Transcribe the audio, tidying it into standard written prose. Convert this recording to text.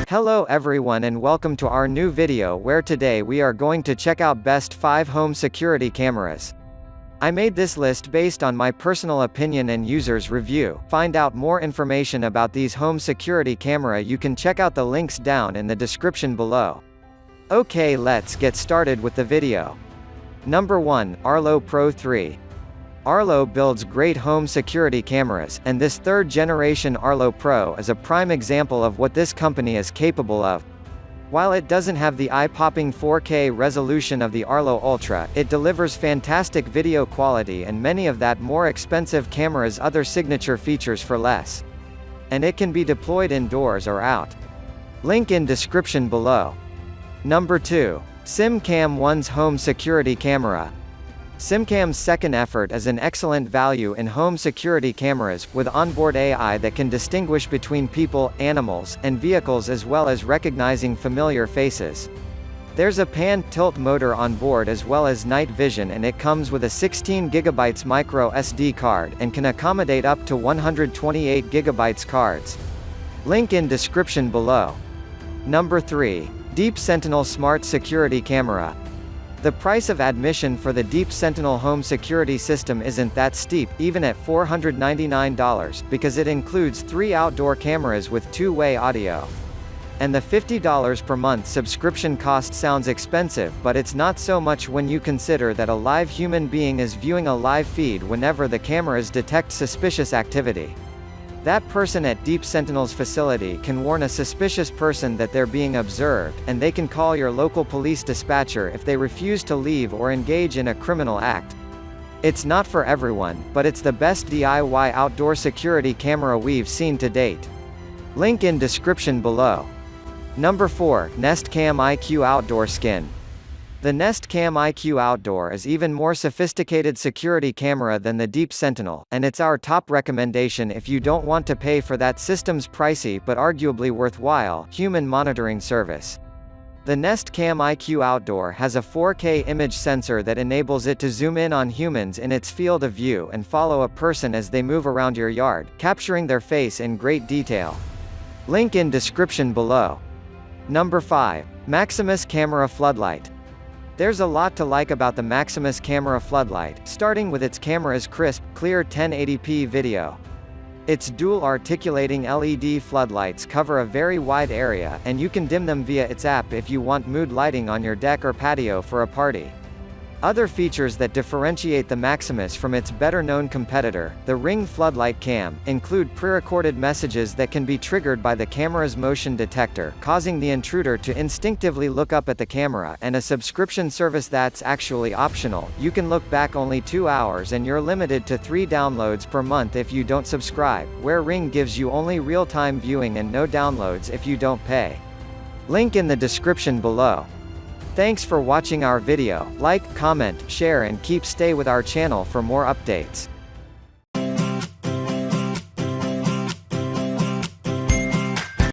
Hello everyone and welcome to our new video where today we are going to check out best 5 home security cameras. I made this list based on my personal opinion and users review. Find out more information about these home security camera, you can check out the links down in the description below. Okay, let's get started with the video. Number 1, Arlo Pro 3. Arlo builds great home security cameras, and this third-generation Arlo Pro is a prime example of what this company is capable of. While it doesn't have the eye-popping 4K resolution of the Arlo Ultra, it delivers fantastic video quality and many of that more expensive camera's other signature features for less. And it can be deployed indoors or out. Link in description below. Number 2. SimCam One's home security camera. SimCam's second effort is an excellent value in home security cameras, with onboard AI that can distinguish between people, animals, and vehicles as well as recognizing familiar faces. There's a pan-tilt motor on board as well as night vision, and it comes with a 16GB micro SD card and can accommodate up to 128GB cards. Link in description below. Number 3. Deep Sentinel Smart Security Camera. The price of admission for the Deep Sentinel home security system isn't that steep, even at $499, because it includes 3 outdoor cameras with 2-way audio. And the $50 per month subscription cost sounds expensive, but it's not so much when you consider that a live human being is viewing a live feed whenever the cameras detect suspicious activity. That person at Deep Sentinel's facility can warn a suspicious person that they're being observed, and they can call your local police dispatcher if they refuse to leave or engage in a criminal act. It's not for everyone, but it's the best DIY outdoor security camera we've seen to date. Link in description below. Number 4, Nest Cam IQ Outdoor Skin. The Nest Cam IQ Outdoor is even more sophisticated security camera than the Deep Sentinel, and it's our top recommendation if you don't want to pay for that system's pricey but arguably worthwhile human monitoring service. The Nest Cam IQ Outdoor has a 4K image sensor that enables it to zoom in on humans in its field of view and follow a person as they move around your yard, capturing their face in great detail. Link in description below. Number 5. Maximus Camera Floodlight. There's a lot to like about the Maximus camera Floodlight, starting with its camera's crisp, clear 1080p video. Its dual articulating LED floodlights cover a very wide area, and you can dim them via its app if you want mood lighting on your deck or patio for a party. Other features that differentiate the Maximus from its better-known competitor, the Ring Floodlight Cam, include pre-recorded messages that can be triggered by the camera's motion detector, causing the intruder to instinctively look up at the camera, and a subscription service that's actually optional. You can look back only 2 hours and you're limited to 3 downloads per month if you don't subscribe, where Ring gives you only real-time viewing and no downloads if you don't pay. Link in the description below. Thanks for watching our video. Like, comment, share and stay with our channel for more updates.